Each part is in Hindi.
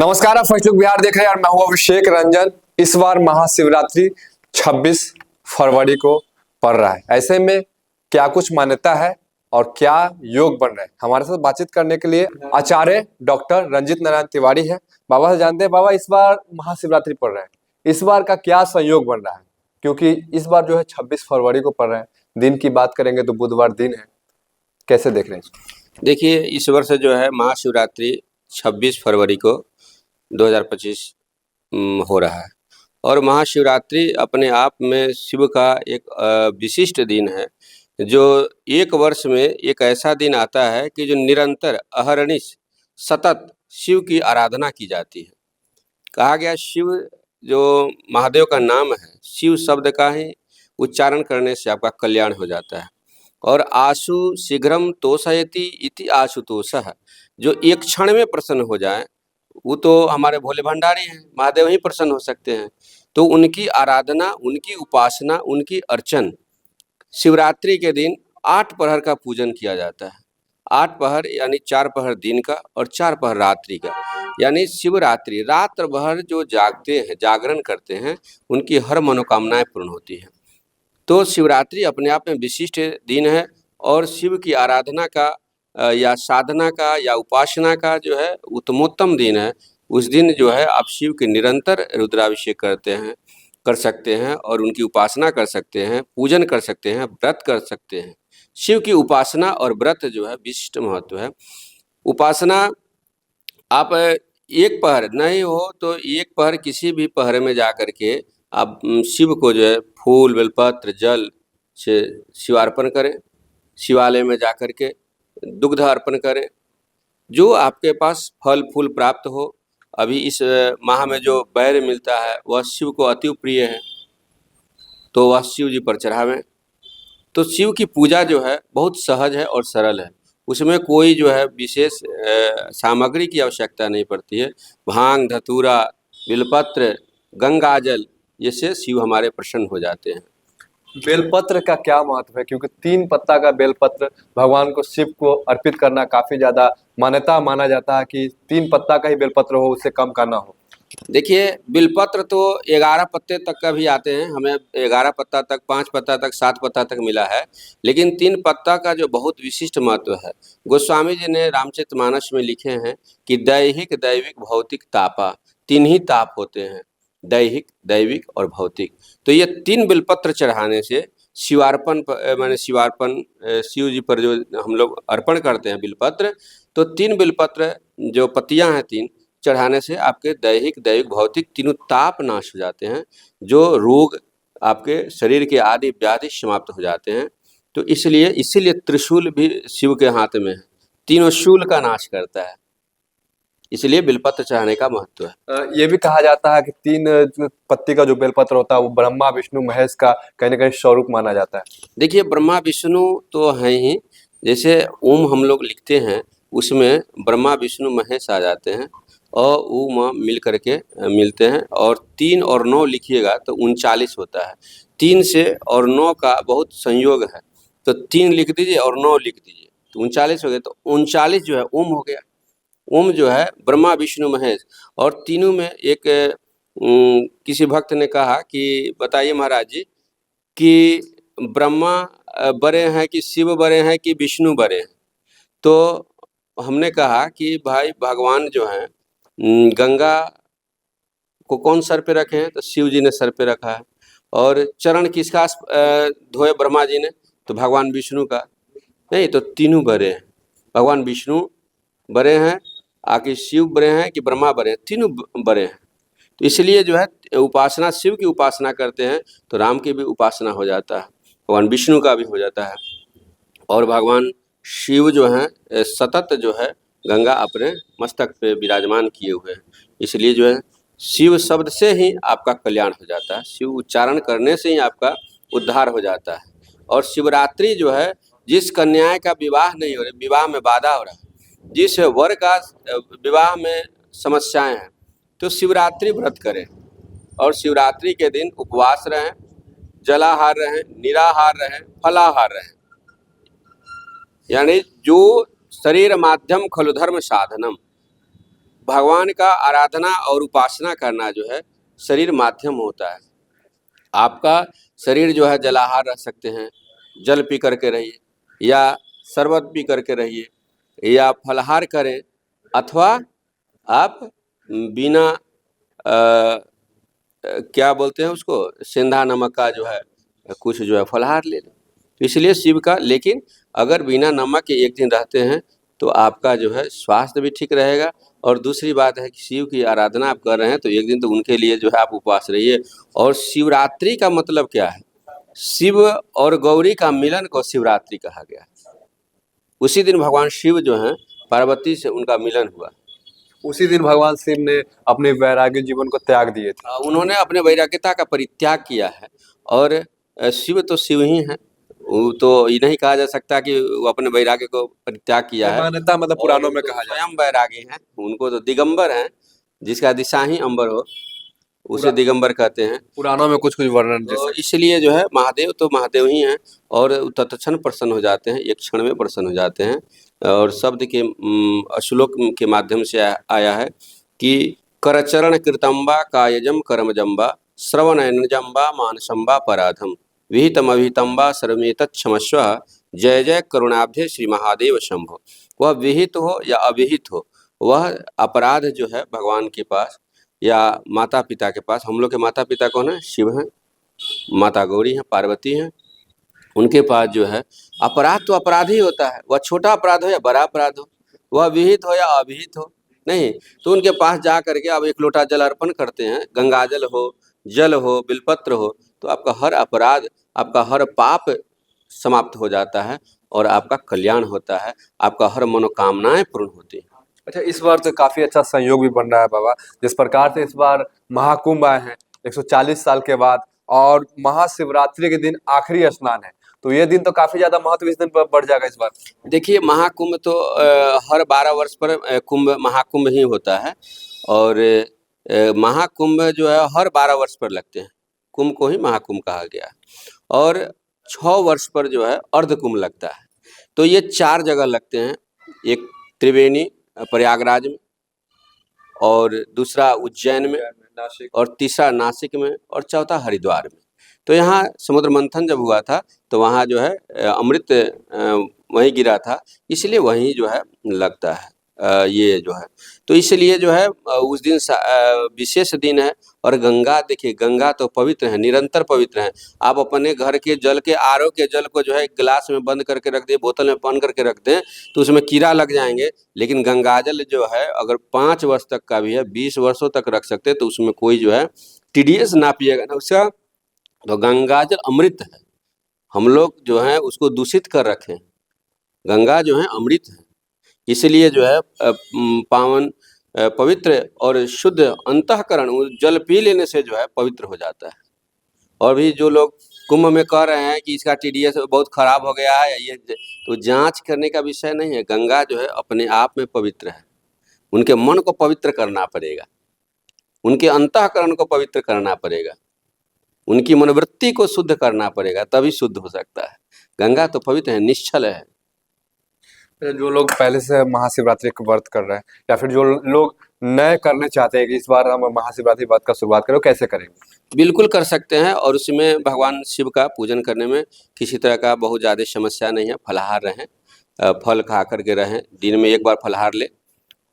नमस्कार, आप फर्स्ट लुक बिहार देख रहे हैं और मैं हूं अभिषेक रंजन। इस बार महाशिवरात्रि 26 फरवरी को पड़ रहा है। ऐसे में क्या कुछ मान्यता है और क्या योग बन रहे हैं, हमारे साथ बातचीत करने के लिए आचार्य डॉक्टर रंजित नारायण तिवारी है। बाबा से जानते हैं, बाबा इस बार महाशिवरात्रि पड़ रहा है, इस बार का क्या संयोग बन रहा है? क्योंकि इस बार जो है 26 फरवरी को पड़ रहा है। दिन की बात करेंगे तो बुधवार दिन है, कैसे देख रहे हैं? देखिए, इस वर्ष जो है महाशिवरात्रि 26 फरवरी को 2025 हो रहा है और महाशिवरात्रि अपने आप में शिव का एक विशिष्ट दिन है। जो एक वर्ष में एक ऐसा दिन आता है कि जो निरंतर अहर्निश सतत शिव की आराधना की जाती है। कहा गया शिव जो महादेव का नाम है, शिव शब्द का ही उच्चारण करने से आपका कल्याण हो जाता है। और आशु शीघ्रम तोषयति इति आशुतोषः, जो एक क्षण में प्रसन्न हो जाए वो तो हमारे भोले भंडारी हैं, महादेव ही प्रसन्न हो सकते हैं। तो उनकी आराधना, उनकी उपासना, उनकी अर्चन शिवरात्रि के दिन 8 पहर का पूजन किया जाता है। 8 पहर यानी 4 पहर दिन का और 4 पहर रात्रि का, यानी शिवरात्रि रात्र भर जो जागते हैं, जागरण करते हैं, उनकी हर मनोकामनाएं पूर्ण होती हैं। तो शिवरात्रि अपने आप में विशिष्ट दिन है और शिव की आराधना का या साधना का या उपासना का जो है उत्तमोत्तम दिन है। उस दिन जो है आप शिव के निरंतर रुद्राभिषेक कर सकते हैं और उनकी उपासना कर सकते हैं, पूजन कर सकते हैं, व्रत कर सकते हैं। शिव की उपासना और व्रत जो है विशिष्ट महत्व है। उपासना आप एक पहर नहीं हो तो एक पहर किसी भी पहर में जा कर के आप शिव को जो है फूल, बेलपत्र, जल से शिवार्पण करें। शिवालय में जा कर के दुग्ध अर्पण करें। जो आपके पास फल फूल प्राप्त हो। अभी इस माह में जो बैर मिलता है वह शिव को अति प्रिय है, तो वह शिव जी पर चढ़ावें। तो शिव की पूजा जो है बहुत सहज है और सरल है। उसमें कोई जो है विशेष सामग्री की आवश्यकता नहीं पड़ती है। भांग, धतूरा, बिलपत्र, गंगा जल, इससे शिव हमारे प्रसन्न हो जाते हैं। बेलपत्र का क्या महत्व है? क्योंकि 3 पत्ता का बेलपत्र भगवान को, शिव को अर्पित करना काफी ज्यादा मान्यता माना जाता है कि 3 पत्ता का ही बेलपत्र हो, उससे कम का ना हो। देखिए, बिलपत्र तो 11 पत्ते तक का भी आते हैं, हमें 11 पत्ता तक, 5 पत्ता तक, 7 पत्ता तक मिला है। लेकिन 3 पत्ता का जो बहुत विशिष्ट महत्व है, गोस्वामी जी ने रामचरितमानस में लिखे हैं कि दैहिक, दैविक, भौतिक तापा, 3 ही ताप होते हैं, दैहिक, दैविक और भौतिक। तो ये 3 बिलपत्र चढ़ाने से शिवार्पण माने शिवार्पण शिव जी पर जो हम लोग अर्पण करते हैं बिलपत्र, तो 3 बिलपत्र जो पत्तियां हैं 3 चढ़ाने से आपके दैहिक, दैविक, भौतिक तीनों ताप नाश हो जाते हैं। जो रोग आपके शरीर के आदि व्याधि समाप्त हो जाते हैं। तो इसीलिए त्रिशूल भी शिव के हाथ में है, तीनों शूल का नाश करता है। इसलिए बेलपत्र चढ़ाने का महत्व है। ये भी कहा जाता है कि 3 पत्ती का जो बेलपत्र होता है वो ब्रह्मा, विष्णु, महेश का कहीं ना कहीं स्वरूप माना जाता है। देखिए, ब्रह्मा विष्णु तो हैं ही, जैसे ओम हम लोग लिखते हैं उसमें ब्रह्मा विष्णु महेश आ जाते हैं और ओम मिल करके मिलते हैं। और 3 और 9 लिखिएगा तो 39 होता है। 3 से और 9 का बहुत संयोग है, तो 3 लिख दीजिए और 9 लिख दीजिए तो 39 हो गया। तो 39 जो है ओम हो गया। ओम जो है ब्रह्मा विष्णु महेश, और तीनों में एक किसी भक्त ने कहा कि बताइए महाराज जी कि ब्रह्मा बड़े हैं कि शिव बड़े हैं कि विष्णु बड़े हैं? तो हमने कहा कि भाई भगवान जो हैं गंगा को कौन सर पे रखे हैं? तो शिव जी ने सर पे रखा है। और चरण किसका धोए ब्रह्मा जी ने? तो भगवान विष्णु का। नहीं, तो तीनों बड़े हैं। भगवान विष्णु बड़े हैं, आखिर शिव बड़े हैं कि ब्रह्मा बड़े हैं? तीनों बड़े हैं। तो इसलिए जो है उपासना, शिव की उपासना करते हैं तो राम की भी उपासना हो जाता है, भगवान विष्णु का भी हो जाता है। और भगवान शिव जो हैं सतत जो है गंगा अपने मस्तक पे विराजमान किए हुए हैं। इसलिए जो है शिव शब्द से ही आपका कल्याण हो जाता है, शिव उच्चारण करने से ही आपका उद्धार हो जाता है। और शिवरात्रि जो है, जिस कन्या का विवाह नहीं हो रहा, विवाह में बाधा हो रहा है, जिस वर का विवाह में समस्याएं हैं, तो शिवरात्रि व्रत करें और शिवरात्रि के दिन उपवास रहें, जलाहार रहें, निराहार रहें, फलाहार रहें। यानी जो शरीर माध्यम खलु धर्म साधनम, भगवान का आराधना और उपासना करना जो है शरीर माध्यम होता है। आपका शरीर जो है जलाहार रह सकते हैं, जल पी करके रहिए, या शरबत पी करके रहिए, या फलाहार करें, अथवा आप बिना क्या बोलते हैं उसको, सेंधा नमक का जो है कुछ जो है फलाहार ले लें। तो इसलिए शिव का, लेकिन अगर बिना नमक के एक दिन रहते हैं तो आपका जो है स्वास्थ्य भी ठीक रहेगा। और दूसरी बात है कि शिव की आराधना आप कर रहे हैं तो एक दिन तो उनके लिए जो है आप उपवास रहिए। और शिवरात्रि का मतलब क्या है? शिव और गौरी का मिलन को शिवरात्रि कहा गया है। उसी दिन भगवान शिव जो हैं पार्वती से उनका मिलन हुआ। उसी दिन भगवान शिव ने अपने वैराग्य जीवन को त्याग दिए थे। उन्होंने अपने वैराग्यता का परित्याग किया है। और शिव तो शिव ही हैं, वो तो ये नहीं कहा जा सकता कि वो अपने वैराग्य को परित्याग किया है। मान्यता मतलब पुराणों में और कहा जाता है। स्वयं वैरागी हैं, उनको तो दिगंबर हैं, जिसका दिशा ही अंबर हो उसे दिगंबर कहते हैं। पुराणों में कुछ कुछ वर्णन तो जैसे इसलिए जो है महादेव तो महादेव ही हैं, और तत्क्षण प्रसन्न हो जाते हैं, एक क्षण में प्रसन्न हो जाते हैं। और शब्द के श्लोक के माध्यम से आया है कि करचरण कृतंबा कायजम कर्मजंबा श्रवणजंबा मानसंबा पराधम विहितम अभिहितंबा सर्वमेतत् क्षमस्व जय जय करुणाब्धे श्री महादेव शंभो। वह विहित हो या अविहित हो, वह अपराध जो है भगवान के पास या माता पिता के पास, हम लोग के माता पिता कौन है? शिव हैं, माता गौरी हैं, पार्वती हैं। उनके पास जो है अपराध तो अपराध ही होता है, वह छोटा अपराध हो या बड़ा अपराध हो, वह विहित हो या अविहित हो, नहीं तो उनके पास जा करके आप एक लोटा जल अर्पण करते हैं, गंगा जल हो, बिलपत्र हो, तो आपका हर अपराध, आपका हर पाप समाप्त हो जाता है और आपका कल्याण होता है, आपका हर मनोकामनाएं पूर्ण होती हैं। अच्छा, इस बार तो काफी अच्छा संयोग भी बन रहा है बाबा। जिस प्रकार से इस बार महाकुंभ आए हैं 140 साल के बाद, और महाशिवरात्रि के दिन आखिरी स्नान है, तो ये दिन तो काफी ज्यादा महत्व इस दिन पर बढ़ जाएगा इस बार। देखिए महाकुंभ तो हर 12 वर्ष पर कुंभ महाकुंभ ही होता है। और महाकुंभ जो है हर 12 वर्ष पर लगते हैं, कुंभ को ही महाकुंभ कहा गया है। और 6 वर्ष पर जो है अर्ध कुंभ लगता है। तो ये 4 जगह लगते हैं, एक त्रिवेणी प्रयागराज में, और दूसरा उज्जैन में, और तीसरा नासिक में, और चौथा हरिद्वार में। तो यहाँ समुद्र मंथन जब हुआ था तो वहाँ जो है अमृत वहीं गिरा था, इसलिए वहीं जो है लगता है ये जो है। तो इसलिए जो है उस दिन विशेष दिन है। और गंगा, देखिए गंगा तो पवित्र है, निरंतर पवित्र है। आप अपने घर के जल के आरओ के जल को जो है गिलास में बंद करके रख दें, बोतल में बंद करके रख दें तो उसमें कीड़ा लग जाएंगे। लेकिन गंगाजल जो है अगर 5 वर्ष तक का भी है, 20 वर्षों तक रख सकते हैं, तो उसमें कोई जो है टीडीएस ना पिएगा ना उसका। तो गंगाजल अमृत है, हम लोग जो है उसको दूषित कर रखे हैं। गंगा जो है अमृत है, इसलिए जो है पावन पवित्र और शुद्ध अंतःकरण जल पी लेने से जो है पवित्र हो जाता है। और भी जो लोग कुंभ में कह रहे हैं कि इसका टीडीएस बहुत खराब हो गया है, ये तो जांच करने का विषय नहीं है। गंगा जो है अपने आप में पवित्र है, उनके मन को पवित्र करना पड़ेगा, उनके अंतःकरण को पवित्र करना पड़ेगा, उनकी मनोवृत्ति को शुद्ध करना पड़ेगा, तभी शुद्ध हो सकता है। गंगा तो पवित्र है, निश्चल है। जो लोग पहले से महाशिवरात्रि का व्रत कर रहे हैं, या फिर जो लोग नए करने चाहते हैं कि इस बार हम महाशिवरात्रि व्रत का शुरुआत करें, कैसे करेंगे? बिल्कुल कर सकते हैं, और उसमें भगवान शिव का पूजन करने में किसी तरह का बहुत ज़्यादा समस्या नहीं है। फलाहार रहें, फल खा करके रहें, दिन में एक बार फलाहार लें।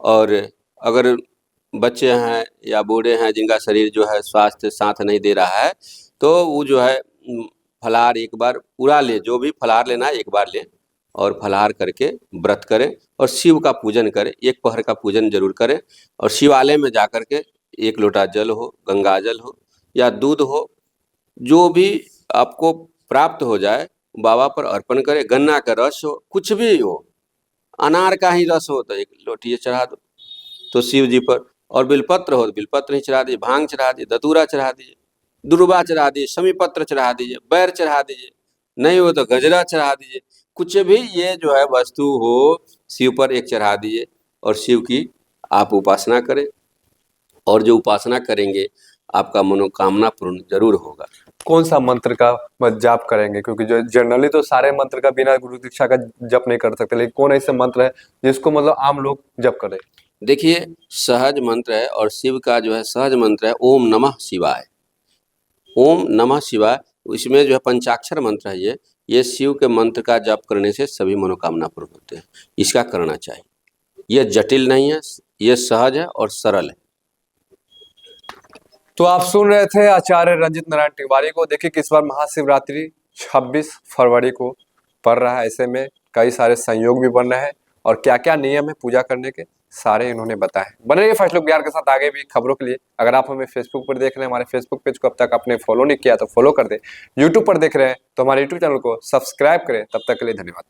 और अगर बच्चे हैं या बूढ़े हैं जिनका शरीर जो है स्वास्थ्य साथ नहीं दे रहा है, तो वो जो है फलाहार एक बार पूरा ले, जो भी फलाहार लेना है एक बार लें, और फलाहार करके व्रत करें और शिव का पूजन करें। एक पहर का पूजन जरूर करें, और शिवालय में जा कर के 1 लोटा जल हो, गंगा जल हो या दूध हो, जो भी आपको प्राप्त हो जाए, बाबा पर अर्पण करें। गन्ना का रस हो, कुछ भी हो, अनार का ही रस हो तो 1 लोटी चढ़ा दो तो शिव जी पर। और बिलपत्र हो तो बिलपत्र ही चढ़ा दीजिए, भांग चढ़ा दीजिए, धतूरा चढ़ा दीजिए, दुर्वा चढ़ा दीजिए, शमी पत्र चढ़ा दीजिए, बैर चढ़ा दीजिए, नहीं हो तो गजरा चढ़ा दीजिए। कुछ भी ये जो है वस्तु हो, शिव पर एक चढ़ा दीजिए और शिव की आप उपासना करें। और जो उपासना करेंगे आपका मनोकामना पूर्ण जरूर होगा। कौन सा मंत्र का जाप करेंगे? क्योंकि जो जनरली तो सारे मंत्र का बिना गुरु दीक्षा का जप नहीं कर सकते, लेकिन कौन ऐसे मंत्र है जिसको मतलब आम लोग जप करें? देखिए, सहज मंत्र है और शिव का जो है सहज मंत्र है ओम नमः शिवाय। ओम नमः शिवाय, इसमें जो है पंचाक्षर मंत्र है ये शिव के मंत्र का जप करने से सभी मनोकामना पूर्ण होते हैं। इसका करना चाहिए। ये जटिल नहीं है, ये सहज है और सरल है। तो आप सुन रहे थे आचार्य रंजित नारायण तिवारी को। देखिए कि इस बार महाशिवरात्रि 26 फरवरी को पड़ रहा है। ऐसे में कई सारे संयोग भी बन रहे हैं और क्या क्या नियम है पूजा करने के, सारे इन्होंने बताए। बने रहिए फर्स्ट लुक बिहार के साथ आगे भी खबरों के लिए। अगर आप हमें फेसबुक पर देख रहे हैं, हमारे फेसबुक पेज को अब तक आपने फॉलो नहीं किया तो फॉलो कर दे। यूट्यूब पर देख रहे हैं तो हमारे यूट्यूब चैनल को सब्सक्राइब करें। तब तक के लिए धन्यवाद।